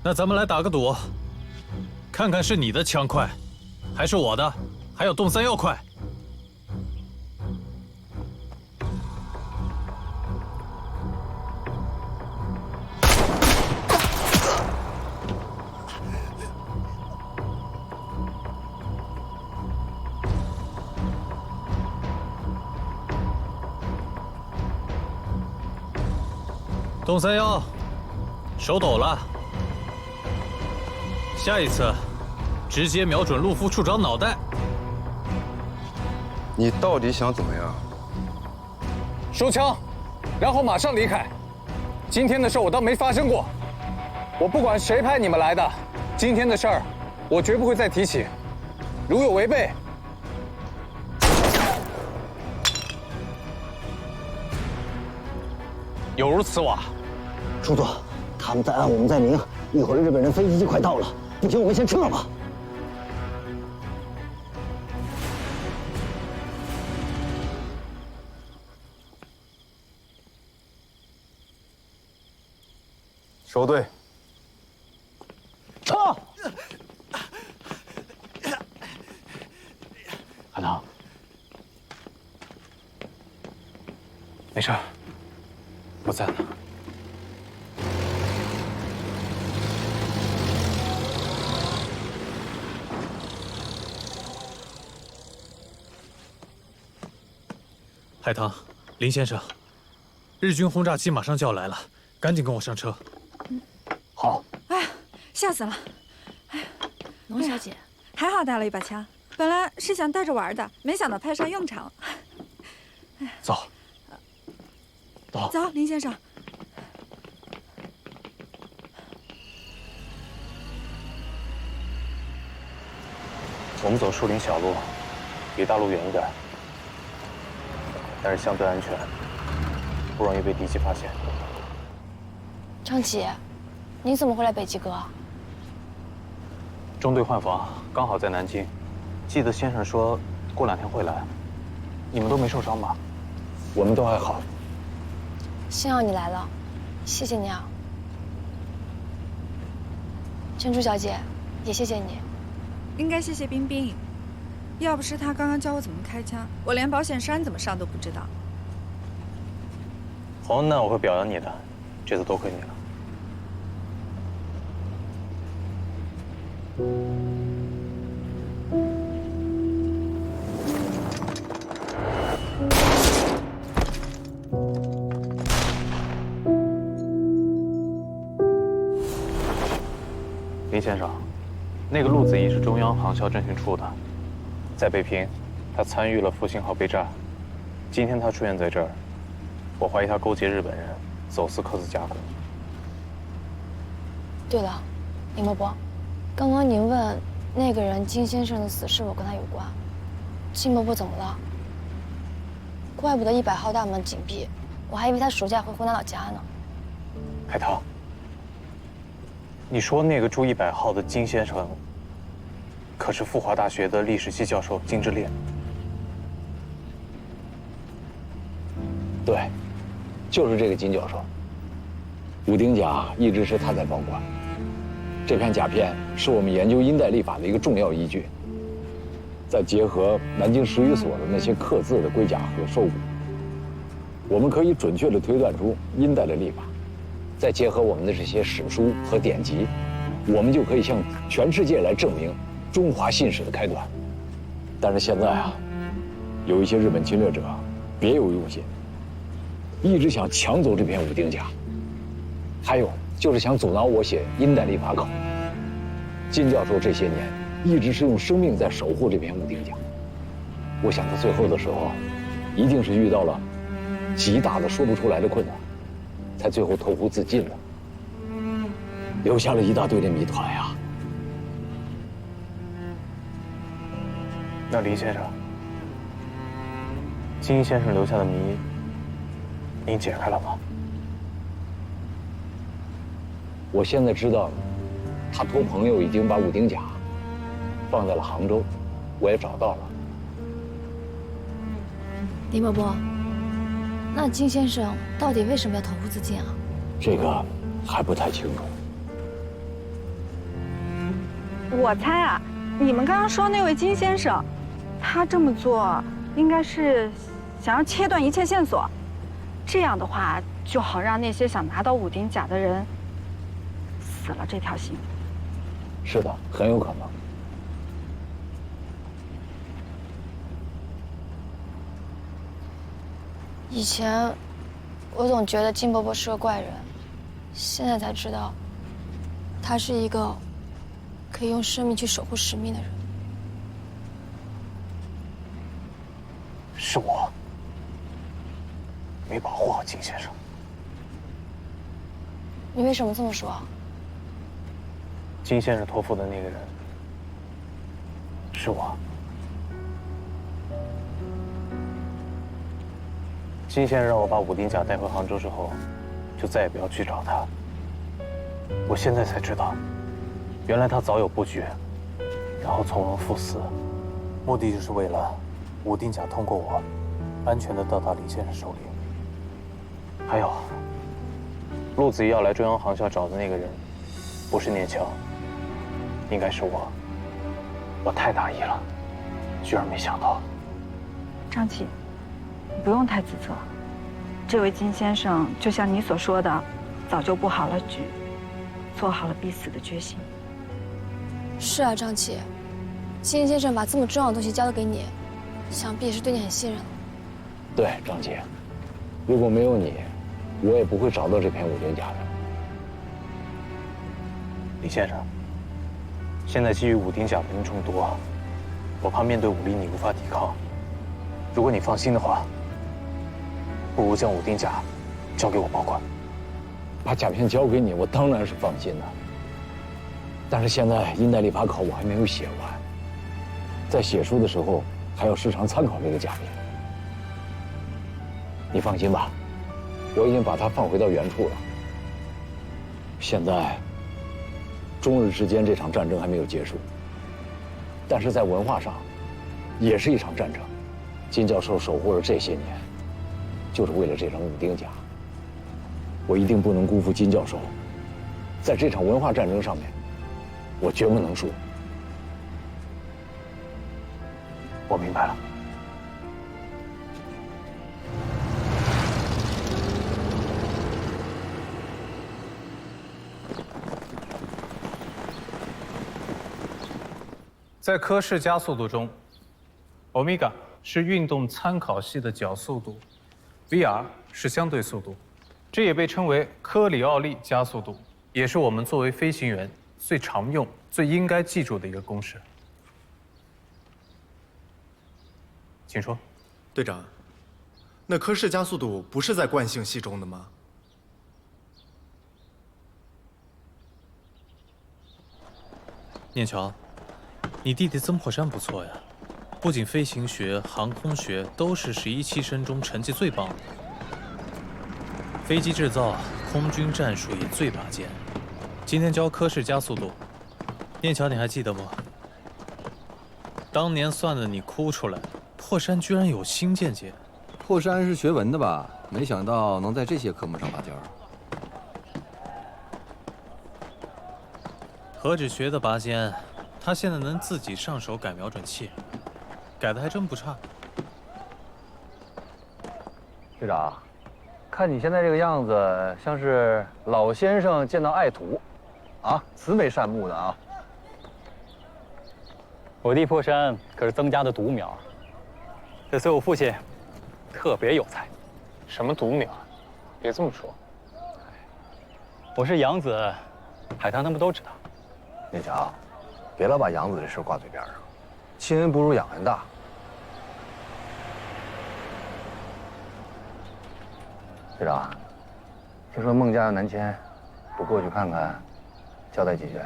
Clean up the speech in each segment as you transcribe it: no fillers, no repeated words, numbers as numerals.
那咱们来打个赌，看看是你的枪快，还是我的，还有动三药快。动三幺，手抖了。下一次，直接瞄准陆副处长脑袋。你到底想怎么样？收枪，然后马上离开。今天的事我当没发生过。我不管谁派你们来的，今天的事儿，我绝不会再提起。如有违背，有如此瓦。叔叔，他们在暗，我们在明，一会儿日本人飞机就快到了，不行，我们先撤吧。收队。撤！海棠，没事，我在呢。海棠，林先生，日军轰炸机马上就要来了，赶紧跟我上车。好。哎呀，吓死了！哎呀，龙小姐，还好带了一把枪，本来是想带着玩的，没想到派上用场了。走，走，林先生。我们走树林小路，离大路远一点，但是相对安全，不容易被敌机发现。张琪，你怎么会来北极阁？中队换防，刚好在南京。记得先生说过2天会来。你们都没受伤吧？我们都还好。幸好你来了，谢谢你啊。珍珠小姐，也谢谢你。应该谢谢冰冰，要不是他刚刚教我怎么开枪，我连保险栓怎么上都不知道。洪恩难我会表扬你的，这次多亏你了。林先生，那个陆子怡是中央航校政训处的，在北平，他参与了复兴号被炸。今天他出现在这儿，我怀疑他勾结日本人，走私科斯甲骨。对了，林伯伯，刚刚您问那个人金先生的死是否跟他有关，金伯伯怎么了？怪不得100号大门紧闭，我还以为他暑假回湖南老家呢。海棠，你说那个住100号的金先生，可是复华大学的历史系教授金之烈？对，就是这个金教授。武丁甲一直是他在保管。这片甲片是我们研究阴代历法的一个重要依据。再结合南京十余所的那些刻字的龟甲和兽骨，我们可以准确地推断出阴代的历法。再结合我们的这些史书和典籍，我们就可以向全世界来证明中华信史的开端。但是现在啊，有一些日本侵略者别有用心，一直想抢走这片武丁甲，还有就是想阻挠我写阴代历法稿。金教授这些年一直是用生命在守护这片武丁甲，我想他最后的时候，一定是遇到了极大的说不出来的困难，才最后投湖自尽了，留下了一大堆的谜团呀。那林先生，金先生留下的谜，您解开了吗？我现在知道，他托朋友已经把武丁甲放在了杭州，我也找到了。林伯伯，那金先生到底为什么要投湖自尽啊？这个还不太清楚。我猜啊，你们刚刚说那位金先生，他这么做应该是想要切断一切线索，这样的话就好让那些想拿到武丁甲的人死了这条心。是的，很有可能。以前我总觉得金伯伯是个怪人，现在才知道，他是一个可以用生命去守护使命的人。是我没保护好金先生。你为什么这么说？金先生托付的那个人是我。金先生让我把武丁甲带回杭州之后，就再也不要去找他。我现在才知道，原来他早有布局，然后从容赴死，目的就是为了武丁甲通过我，安全的到达李先生手里。还有，陆子怡要来中央航校找的那个人，不是聂强，应该是我。我太大意了，居然没想到。张琪，你不用太自责。这位金先生就像你所说的，早就布好了局，做好了必死的决心。是啊，张琪，金先生把这么重要的东西交给你，想必也是对你很信任了。对，张姐，如果没有你，我也不会找到这片武丁甲的。李先生，现在基于武丁甲的人众多，我怕面对武力你无法抵抗。如果你放心的话，不如将武丁甲交给我保管。把甲片交给你，我当然是放心的。但是现在阴代历法考我还没有写完，在写书的时候还要时常参考这个甲片。你放心吧，我已经把它放回到原处了。现在，中日之间这场战争还没有结束，但是在文化上，也是一场战争。金教授守护了这些年，就是为了这张武丁甲。我一定不能辜负金教授，在这场文化战争上面，我绝不能输。我明白了。在科氏加速度中，欧米伽是运动参考系的角速度 ，VR 是相对速度，这也被称为科里奥利加速度，也是我们作为飞行员最常用、最应该记住的一个公式。请说，队长，那科氏加速度不是在惯性系中的吗？念乔，你弟弟曾破山不错呀，不仅飞行学、航空学都是11期生中成绩最棒的，飞机制造、空军战术也最拔尖。今天教科氏加速度，念乔你还记得不？当年算的你哭出来，破山居然有新见解。破山是学文的吧？没想到能在这些科目上拔尖儿。何止学的拔尖，他现在能自己上手改瞄准器，改的还真不差。队长，看你现在这个样子，像是老先生见到爱徒，啊，慈眉善目的啊。我弟破山可是曾家的独苗，这随我父亲特别有才。什么独苗？别这么说。我是养子，海棠他们都知道。聂强，别老把养子这事挂嘴边上，亲恩不如养恩大。队长，听说孟家要南迁，不过去看看，交代几句？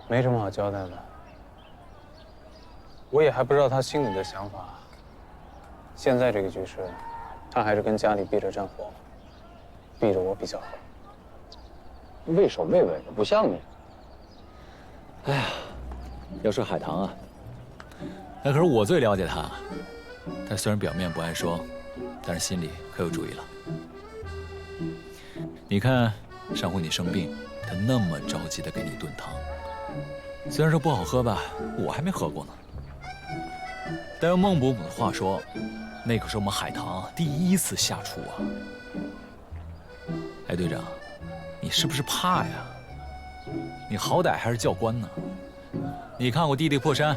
没什么好交代的，我也还不知道他心里的想法。现在这个局势，他还是跟家里避着战火，避着我比较好。畏首畏尾的，不像你。哎呀，要说海棠啊，那可是我最了解他。他虽然表面不爱说，但是心里可有主意了。你看，上回你生病，他那么着急的给你炖汤。虽然说不好喝吧，我还没喝过呢。但用孟伯母的话说，那可是我们海棠第一次下厨啊。哎，队长，你是不是怕呀？你好歹还是教官呢。你看我弟弟破山，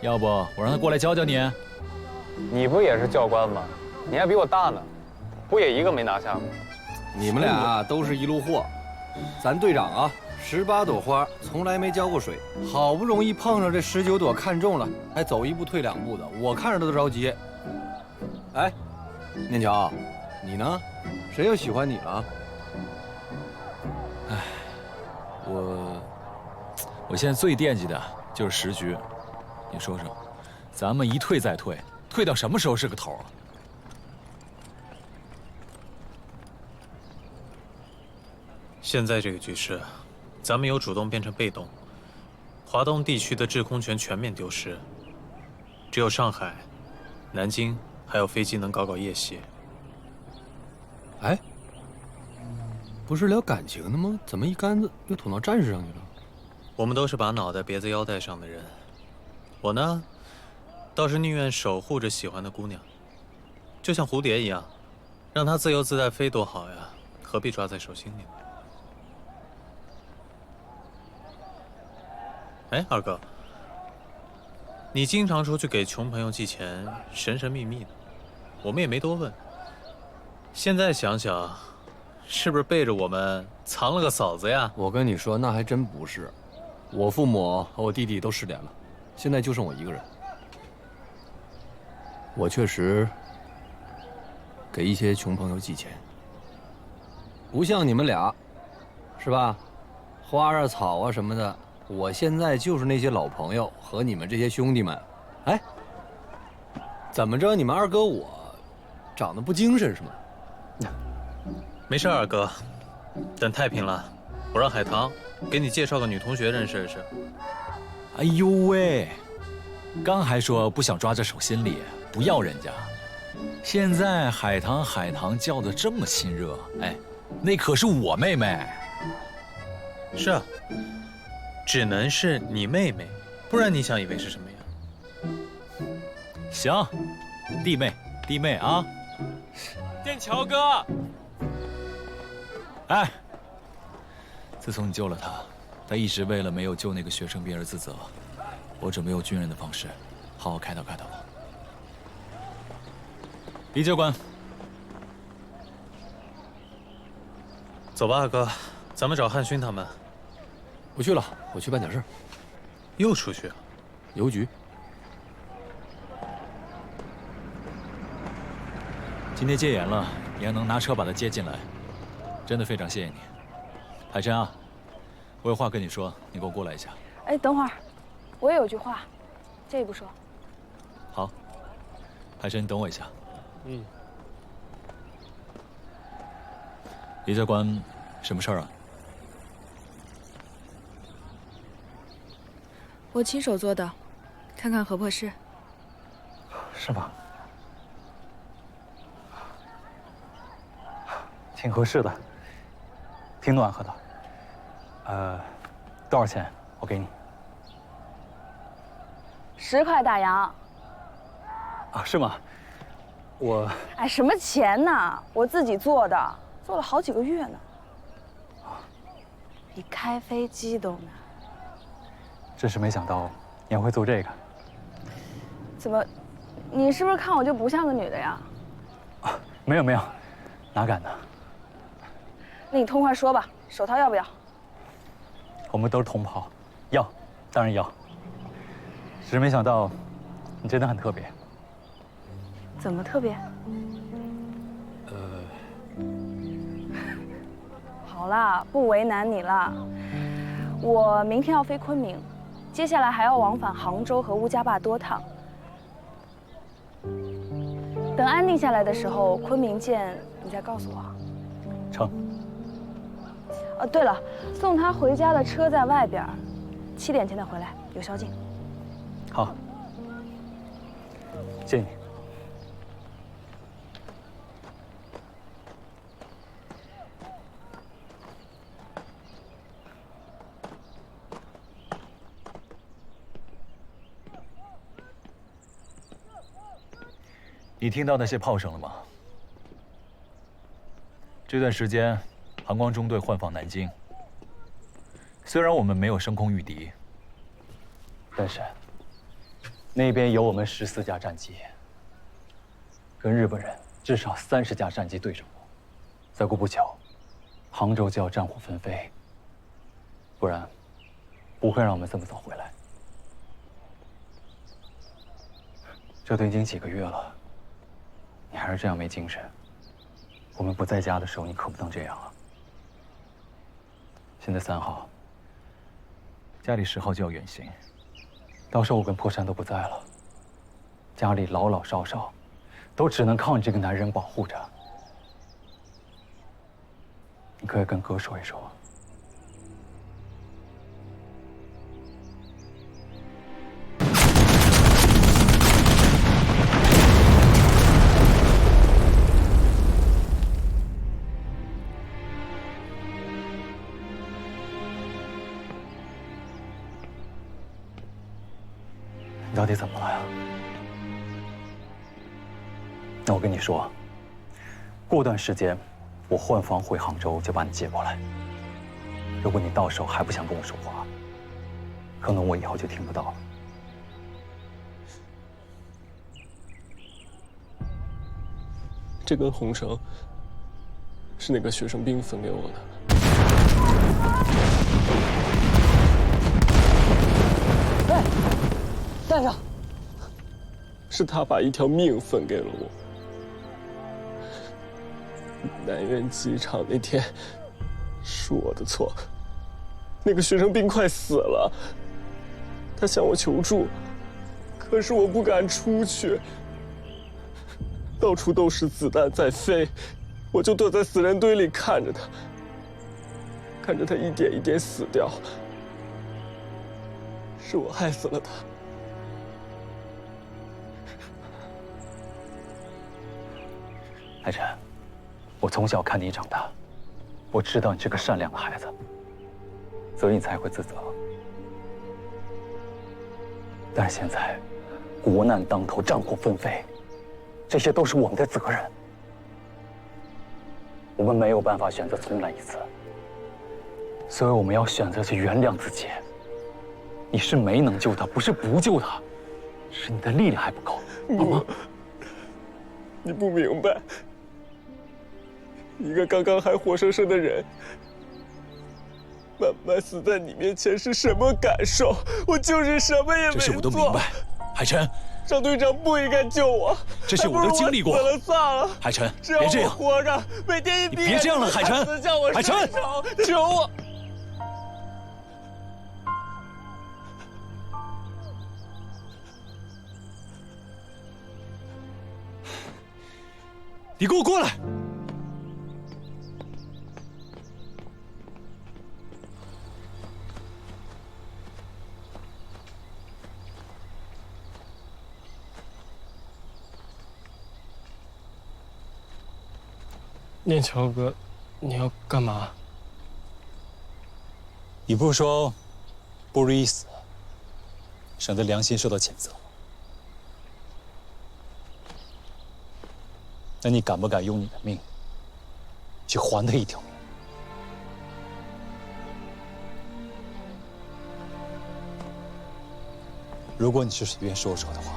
要不我让他过来教教你？你不也是教官吗？你还比我大呢，不也一个没拿下吗？你们俩都是一路货，咱队长啊，18朵花从来没浇过水，好不容易碰上这19朵看中了，还走一步退2步的，我看着都着急。哎，念乔，你呢？谁又喜欢你了？哎，我现在最惦记的就是10局，你说说，咱们一退再退，退到什么时候是个头啊？现在这个局势，咱们由主动变成被动，华东地区的制空权全面丢失，只有上海、南京还有飞机能搞夜袭。哎，不是聊感情的吗？怎么一竿子又捅到战士上去了？我们都是把脑袋别在腰带上的人，我呢，倒是宁愿守护着喜欢的姑娘，就像蝴蝶一样，让她自由自在飞多好呀，何必抓在手心里呢？哎，二哥，你经常出去给穷朋友寄钱，神神秘秘的，我们也没多问。现在想想，是不是背着我们藏了个嫂子呀？我跟你说，那还真不是。我父母和我弟弟都失联了，现在就剩我一个人。我确实给一些穷朋友寄钱，不像你们俩，是吧？花啊、草啊什么的。我现在就是那些老朋友和你们这些兄弟们。哎，怎么着？你们二哥我长得不精神是吗？没事，二哥，等太平了，我让海棠给你介绍个女同学认识认识。哎呦喂，刚还说不想抓在手心里，不要人家，现在海棠叫的这么亲热，哎，那可是我妹妹。是啊。只能是你妹妹，不然你想以为是什么呀？行，弟妹啊，电桥哥。哎，自从你救了他一直为了没有救那个学生兵而自责。我准备用军人的方式，好好开导他。李教官，走吧，二哥，咱们找汉勋他们。不去了，我去办点事儿。又出去啊？邮局。今天戒严了，你还能拿车把他接进来，真的非常谢谢你。海珍啊，我有话跟你说，你给我过来一下。哎，等会儿，我也有句话，借一步说。好，海珍，你等我一下。嗯。李教官，什么事儿啊？我亲手做的，看看合不合适。是吗？挺合适的，挺暖和的。多少钱？我给你。10块大洋。啊，是吗？我……哎，什么钱呢？我自己做的，做了好几个月呢。比开飞机都难。真是没想到你还会做这个。怎么，你是不是看我就不像个女的呀？啊，没有，哪敢呢？那你痛快说吧，手套要不要？我们都是同袍，要，当然要。只是没想到，你真的很特别。怎么特别？好啦，不为难你了。我明天要飞昆明。接下来还要往返杭州和乌家坝多趟。等安定下来的时候，昆明见，你再告诉我。成。对了，送他回家的车在外边，7点前得回来，有宵禁。好，谢谢你。你听到那些炮声了吗？这段时间，韩光中队换防南京。虽然我们没有升空御敌，但是那边有我们14架战机，跟日本人至少30架战机对着我。再过不久，杭州就要战火纷飞，不然不会让我们这么早回来。这都已经几个月了，你还是这样没精神。我们不在家的时候，你可不能这样啊。现在3号，家里10号就要远行，到时候我跟破山都不在了，家里老老少少都只能靠你这个男人保护着。你可以跟哥说一说。你到底怎么了呀？那我跟你说，过段时间我换防回杭州就把你接过来。如果你到时候还不想跟我说话，可能我以后就听不到了。这根红绳是那个学生兵分给我的。哎，带上。是他把一条命分给了我。南苑机场那天是我的错，那个学生兵快死了，他向我求助，可是我不敢出去，到处都是子弹在飞，我就躲在死人堆里看着他，看着他一点一点死掉，是我害死了他。海晨，我从小看你长大，我知道你是个善良的孩子，所以你才会自责。但是现在，国难当头，战火纷飞，这些都是我们的责任。我们没有办法选择重来一次，所以我们要选择去原谅自己。你是没能救他，不是不救他，是你的力量还不够，好吗？你不明白。一个刚刚还活生生的人，慢慢死在你面前是什么感受？我就是什么也没做。这些我都明白，海晨。张队长不应该救我，这些我都经历过。死了算了，海晨，别这样，活着，每天一闭眼，你别这样了，海晨，海晨，救我！你给我过来！念桥哥，你要干嘛？你不是说不如一死，省得良心受到谴责？那你敢不敢用你的命去还他一条命？如果你是随便说说的话，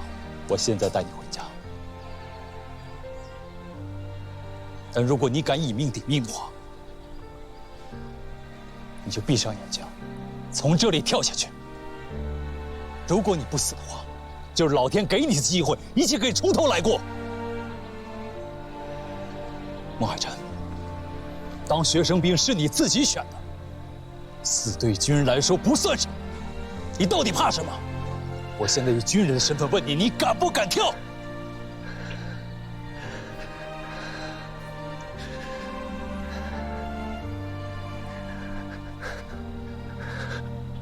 我现在带你回家。但如果你敢以命抵命的话，你就闭上眼睛，从这里跳下去。如果你不死的话，就是老天给你的机会，一切可以从头来过。孟海晨，当学生兵是你自己选的，死对军人来说不算什么，你到底怕什么？我现在以军人的身份问你，你敢不敢跳？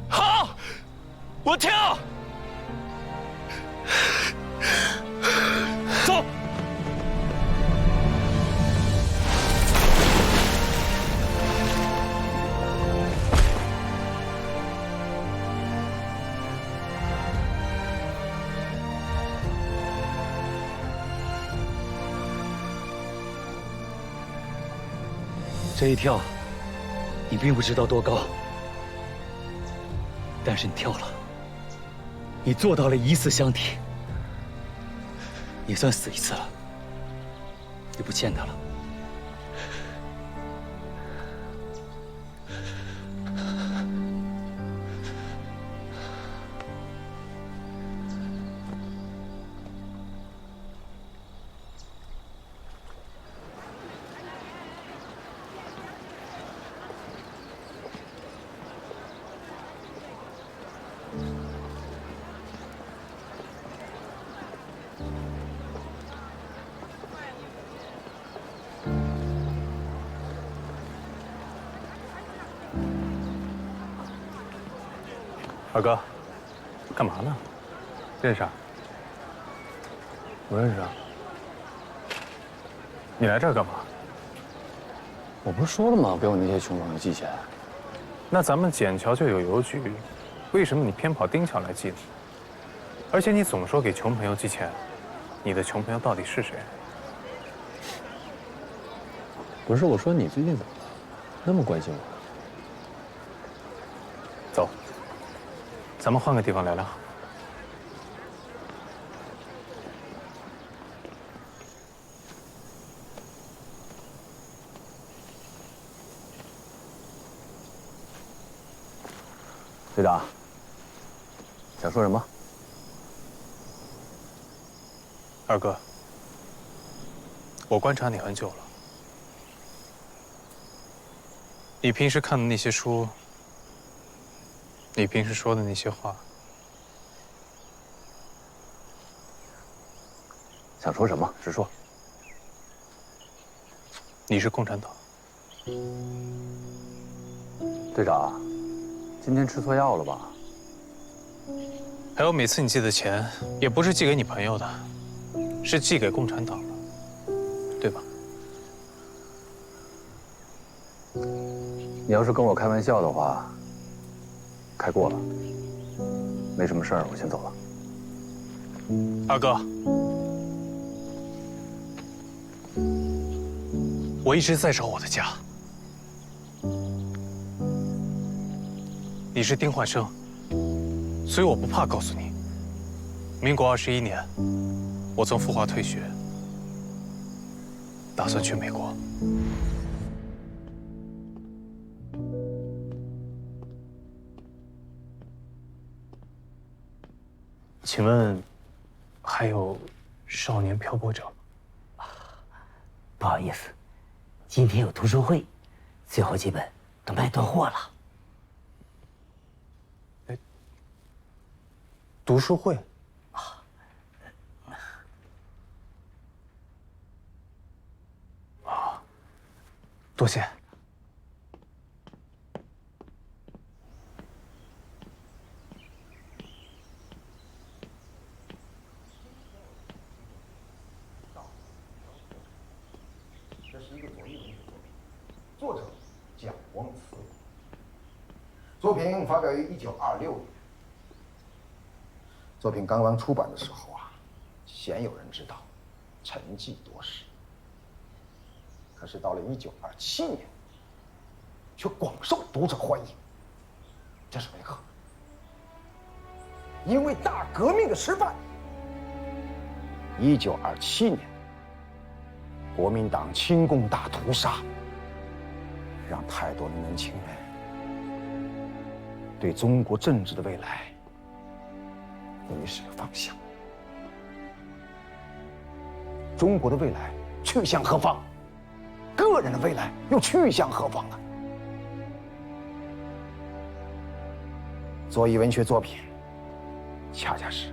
好，我跳。走。这一跳，你并不知道多高，但是你跳了，你做到了以死相抵，你算死一次了，你不欠他了。二哥，干嘛呢？认识啊？不认识啊。你来这儿干嘛？我不是说了吗？给我那些穷朋友寄钱。那咱们笕桥就有邮局，为什么你偏跑丁桥来寄呢？而且你总说给穷朋友寄钱，你的穷朋友到底是谁？不是，我说你最近怎么了？那么关心我？走，咱们换个地方聊聊。队长，想说什么？二哥，我观察你很久了，你平时看的那些书，你平时说的那些话，想说什么？直说。你是共产党。队长，今天吃错药了吧？还有每次你寄的钱，也不是寄给你朋友的，是寄给共产党的，对吧？你要是跟我开玩笑的话，开过了，没什么事儿，我先走了。二哥，我一直在找我的家。你是丁焕生，所以我不怕告诉你，民国21年，我从复华退学，打算去美国。请问，还有少年漂泊者吗？不好意思，今天有读书会，最后几本都卖断货了。读书会啊，多谢。这是一个左翼文学作品，作者蒋光慈。作品发表于1926年。作品刚刚出版的时候啊，鲜有人知道，沉寂多时。可是到了1927年，却广受读者欢迎。这是为何？因为大革命的失败。1927年，国民党清共大屠杀，让太多的年轻人对中国政治的未来迷失了方向。中国的未来去向何方？个人的未来又去向何方呢？左翼文学作品，恰恰是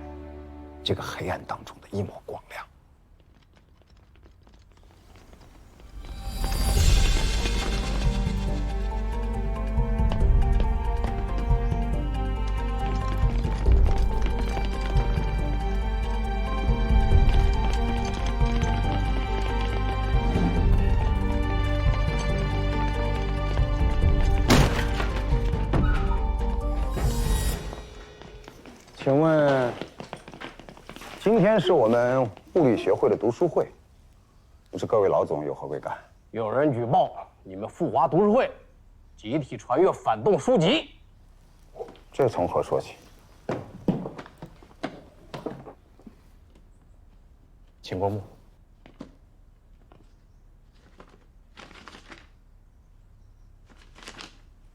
这个黑暗当中的一抹光亮。请问，今天是我们物理学会的读书会，不知各位老总有何贵干？有人举报你们富华读书会集体传阅反动书籍。这从何说起？请过目。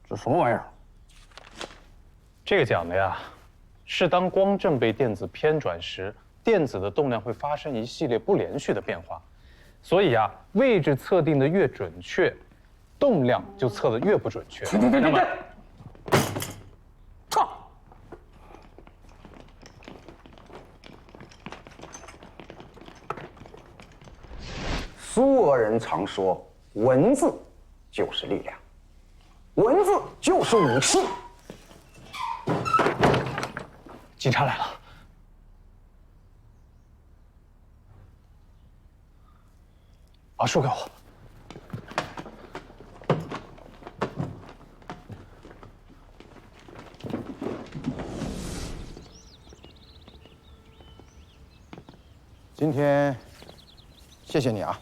这什么玩意儿？这个讲的呀，是当光正被电子偏转时，电子的动量会发生一系列不连续的变化。所以啊，位置测定的越准确，动量就测得越不准确。那么，苏俄人常说，文字就是力量，文字就是武器。警察来了。把书给我。今天，谢谢你啊。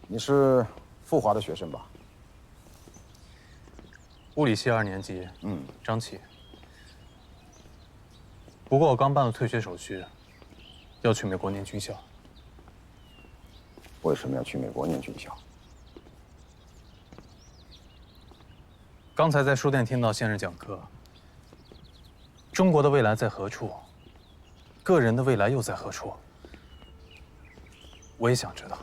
你是富华的学生吧？物理系2年级，张琪。不过我刚办了退学手续，要去美国念军校。为什么要去美国念军校？刚才在书店听到先生讲课，中国的未来在何处？个人的未来又在何处？我也想知道。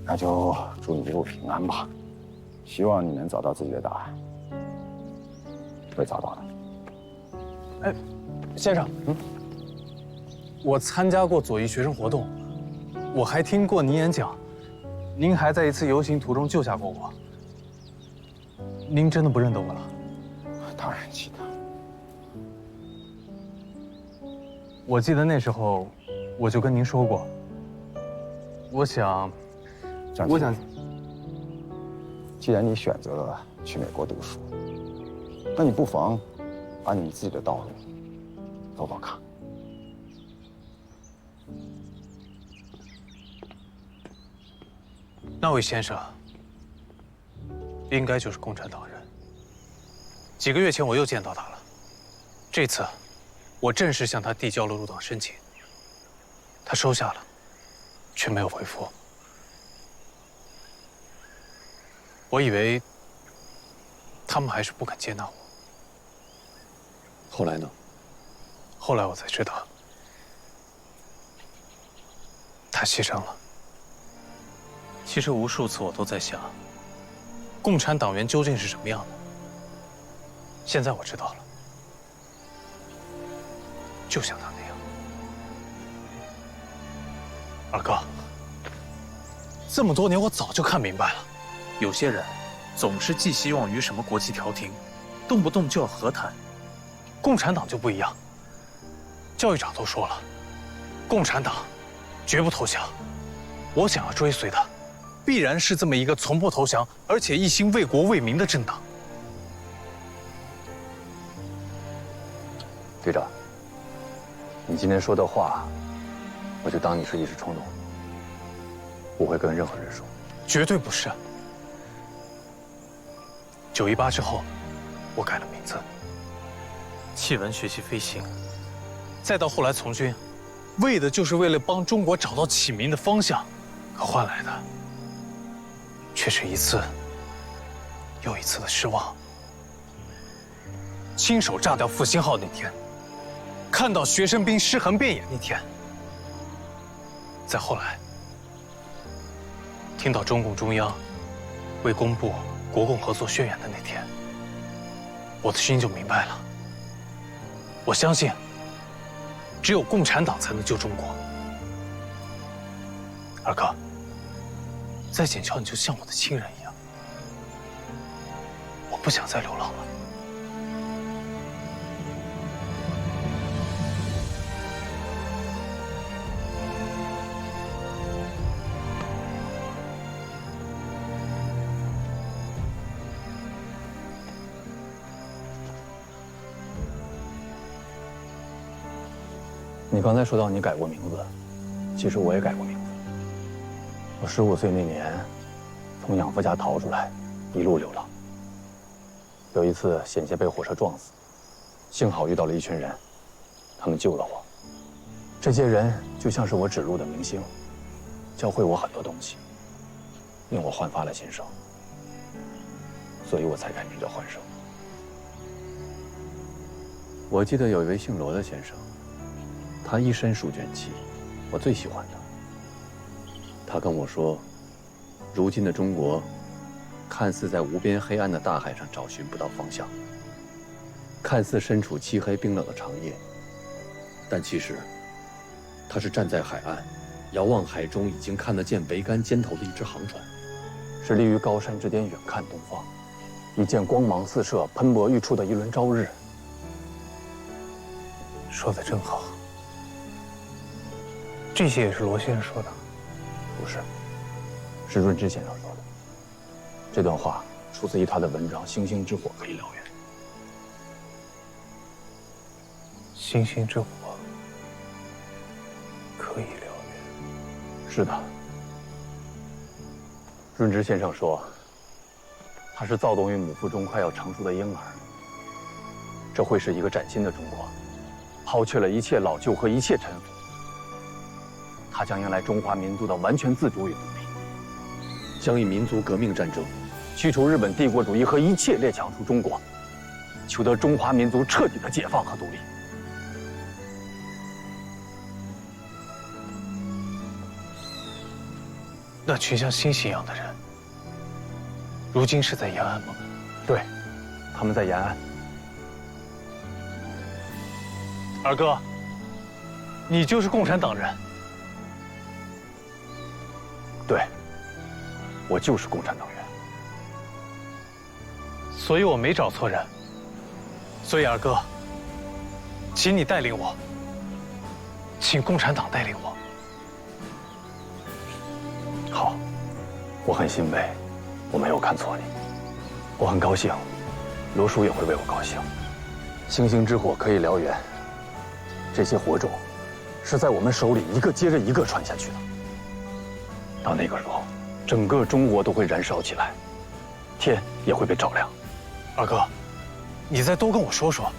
那就祝你一路平安吧，希望你能找到自己的答案。会找到的。哎，先生，我参加过左翼学生活动，我还听过您演讲，您还在一次游行途中救下过我。您真的不认得我了？当然记得。我记得那时候，我就跟您说过，我想，既然你选择了去美国读书，那你不妨把你自己的道路走走看。那位先生，应该就是共产党人。几个月前我又见到他了，这次，我正式向他递交了入党申请。他收下了，却没有回复。我以为他们还是不肯接纳我。后来呢？后来我才知道，他牺牲了。其实无数次我都在想，共产党员究竟是什么样的？现在我知道了，就像他那样。二哥，这么多年我早就看明白了，有些人总是寄希望于什么国际调停，动不动就要和谈。共产党就不一样。教育长都说了，共产党绝不投降。我想要追随的，必然是这么一个从不投降，而且一心为国为民的政党。队长，你今天说的话，我就当你是一时冲动，不会跟任何人说。绝对不是。9·18之后，我改了名字，弃文学习飞行，再到后来从军，为的就是为了帮中国找到起名的方向，可换来的却是一次又一次的失望。亲手炸掉复兴号那天，看到学生兵尸横遍野那天，再后来听到中共中央未公布国共合作宣言的那天，我的心就明白了。我相信，只有共产党才能救中国。二哥，在笕桥你就像我的亲人一样，我不想再流浪了。你刚才说到你改过名字，其实我也改过名字。我15岁那年，从养父家逃出来，一路流浪。有一次险些被火车撞死，幸好遇到了一群人，他们救了我。这些人就像是我指路的明星，教会我很多东西，令我焕发了新生。所以我才改名叫焕生。我记得有一位姓罗的先生，他一身书卷气，我最喜欢他。他跟我说，如今的中国，看似在无边黑暗的大海上找寻不到方向，看似身处漆黑冰冷的长夜，但其实，他是站在海岸，遥望海中已经看得见桅杆尖头的一只航船，是立于高山之巅远看东方，一见光芒四射、喷薄欲出的一轮朝日。说的真好。这些也是罗先生说的？不是，是润之先生说的。这段话出自于他的文章《星星之火可以燎原》。星星之火可以燎原。是的，润之先生说，他是躁动于母腹中快要成熟的婴儿。这会是一个崭新的中国，抛却了一切老旧和一切尘封。他将迎来中华民族的完全自主与独立，将以民族革命战争驱除日本帝国主义和一切列强出中国，求得中华民族彻底的解放和独立。那群像星星一样的人，如今是在延安吗？对，他们在延安。二哥，你就是共产党人。对，我就是共产党员。所以我没找错人。所以二哥，请你带领我，请共产党带领我。好，我很欣慰，我没有看错你。我很高兴，罗叔也会为我高兴。星星之火可以燎原，这些火种是在我们手里一个接着一个传下去的。到那个时候，整个中国都会燃烧起来，天也会被照亮。二哥，你再多跟我说说，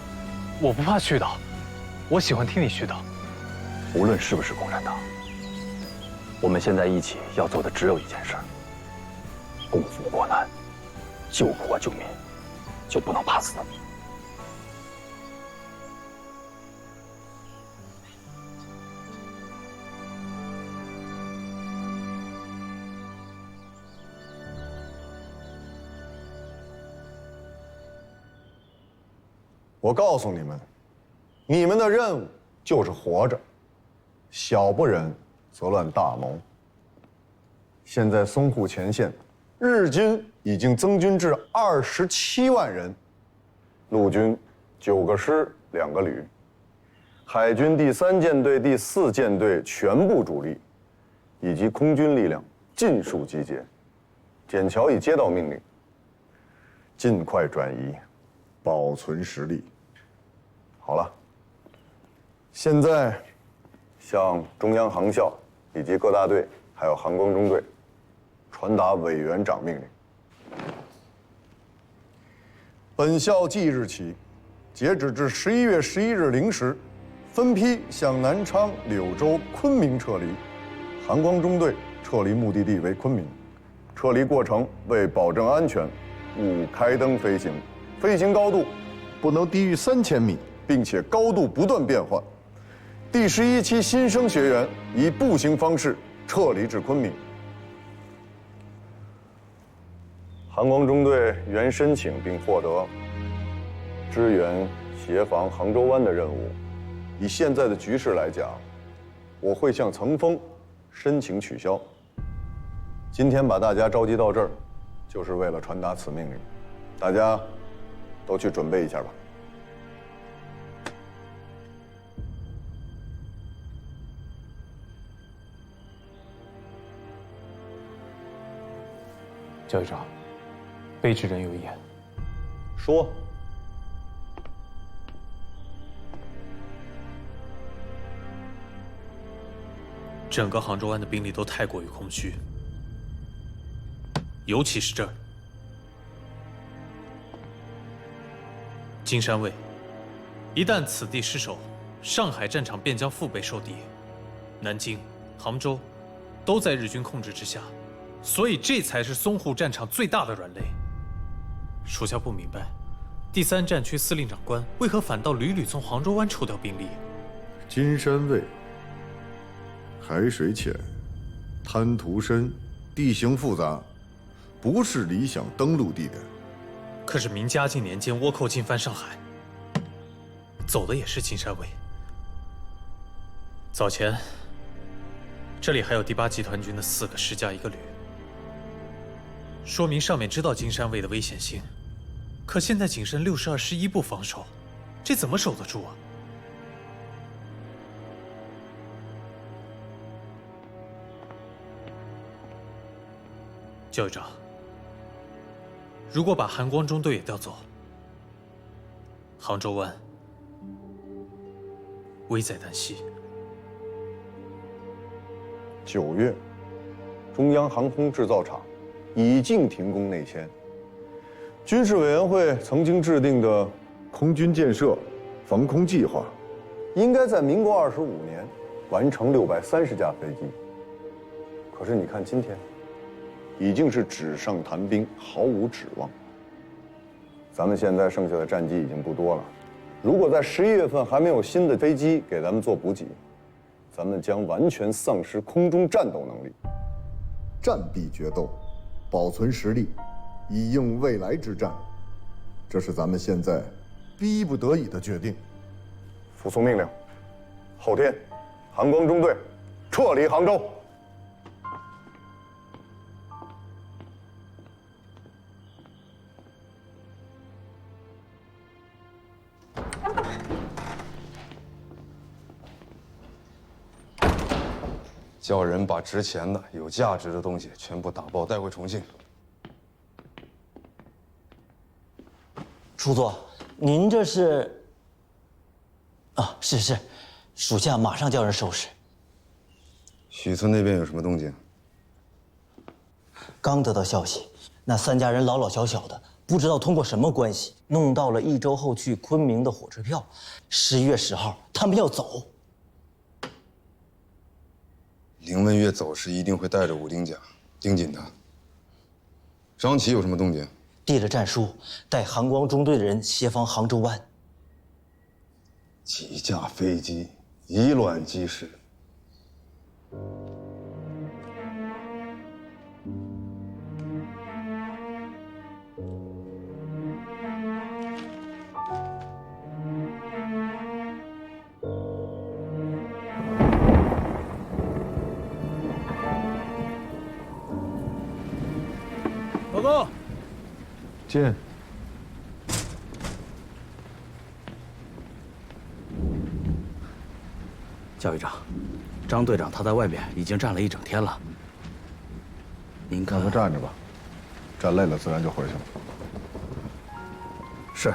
我不怕絮叨，我喜欢听你絮叨。无论是不是共产党，我们现在一起要做的只有一件事：共赴国难，救国救民，就不能怕死。我告诉你们，你们的任务就是活着，小不忍则乱大谋。现在淞沪前线，日军已经增军至27万人，陆军9个师2个旅，海军第3舰队、第4舰队全部主力，以及空军力量尽数集结。笕桥已接到命令，尽快转移，保存实力。好了，现在向中央航校以及各大队还有航光中队传达委员长命令。本校即日起，截止至11月11日0时，分批向南昌、柳州、昆明撤离。航光中队撤离目的地为昆明，撤离过程为保证安全，勿开灯飞行，飞行高度不能低于3000米。并且高度不断变换。第11期新生学员以步行方式撤离至昆明。航光中队原申请并获得支援协防杭州湾的任务。以现在的局势来讲，我会向层峰申请取消。今天把大家召集到这儿，就是为了传达此命令。大家都去准备一下吧。教育长，卑职人有言。说。整个杭州湾的兵力都太过于空虚，尤其是这儿，金山卫。一旦此地失守，上海战场便将腹背受敌，南京、杭州都在日军控制之下，所以这才是淞沪战场最大的软肋。属下不明白，第3战区司令长官为何反倒屡屡从杭州湾抽调兵力？金山卫海水浅，滩涂深，地形复杂，不是理想登陆地点。可是明嘉靖年间倭寇进犯上海，走的也是金山卫。早前，这里还有第8集团军的4个师加1个旅，说明上面知道金山卫的危险性。可现在仅剩62师1部防守，这怎么守得住啊？教育长，如果把韩光中队也调走，杭州湾危在旦夕。9月，中央航空制造厂已经停工内迁。军事委员会曾经制定的空军建设防空计划，应该在民国25年完成630架飞机。可是你看今天，已经是纸上谈兵，毫无指望。咱们现在剩下的战机已经不多了，如果在11月份还没有新的飞机给咱们做补给，咱们将完全丧失空中战斗能力。战必决斗，保存实力，以应未来之战，这是咱们现在逼不得已的决定。服从命令，后天，韩光中队撤离杭州。叫人把值钱的、有价值的东西全部打包带回重庆。初座，您这是？啊，是，属下马上叫人收拾。许村那边有什么动静？刚得到消息，那3家人老老小小的，不知道通过什么关系，弄到了1周后去昆明的火车票。11月10号，他们要走。林文月走时一定会带着武丁甲，盯紧他。张琪有什么动静？递了战书，带韩光中队的人协防杭州湾。几架飞机，以卵击石。报告。见。教育长，张队长他在外面已经站了1整天了。您看，让他站着吧，站累了自然就回去了。是。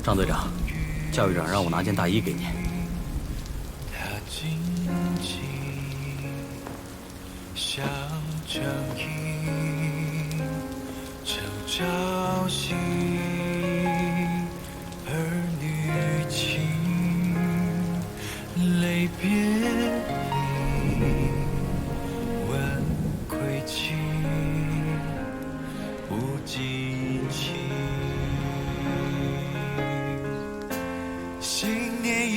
张队长，教育长让我拿件大衣给您。像正义，正朝夕，儿女情，泪别离，问归期，不记起。新年一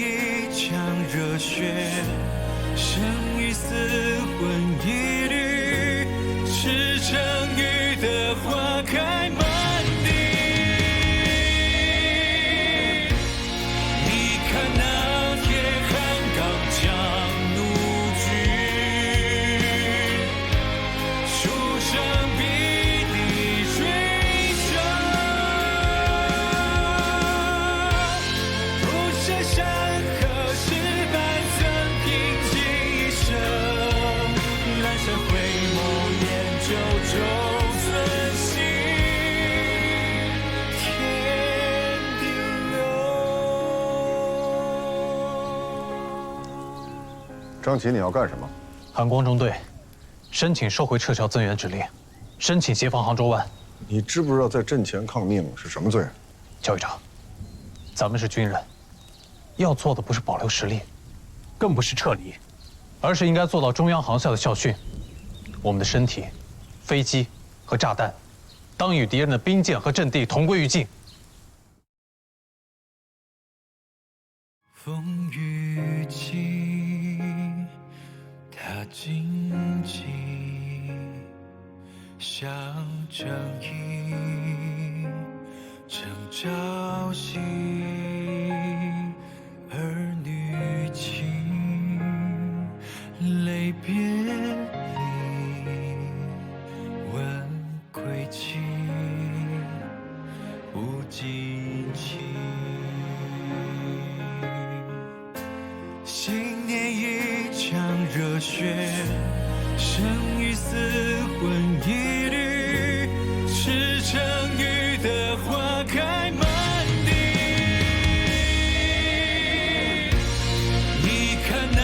场热血，生与死，魂一缕，赤诚雨的花开满地。你看那铁汉刚强怒举，书生笔力追求，不舍山河石板曾平静一生。蓝山灰。九州寸心，天地流。张琪，你要干什么？韩光中队申请收回撤侨增援指令，申请协防杭州湾。你知不知道在阵前抗命是什么罪？教育长，咱们是军人，要做的不是保留实力，更不是撤离，而是应该做到中央航校的校训：我们的身体、飞机和炸弹，当与敌人的兵舰和阵地同归于尽。风雨起，它荆棘，像正义正朝夕，儿女情，泪别离，问归期，不尽期。新年一场热血，生与死魂一缕，赤诚雨的花开满地。你看那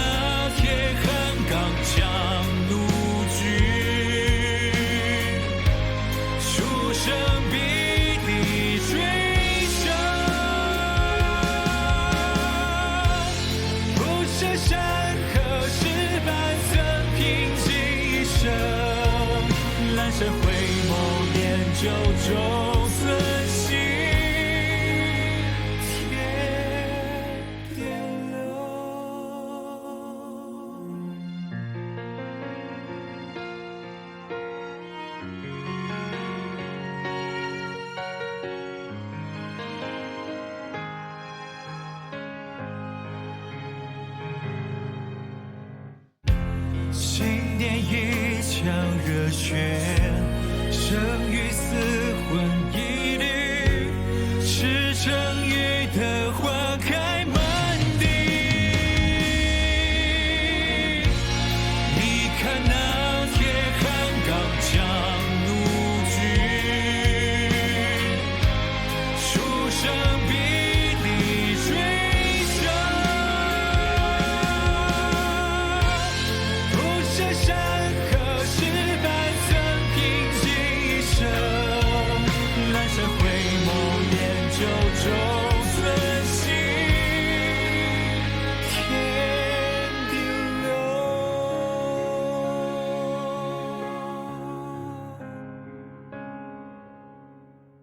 铁汉刚强怒举，出生必地追杀。不舍山河石板曾平静一生，阑珊回眸念九州寸心，天边流。新年一场热血，生与死魂一缕，赤诚雨的花开满地。你看那铁汉刚强怒举，出生必地追杀。不舍山河石板曾平静一生，阑珊回眸念九州。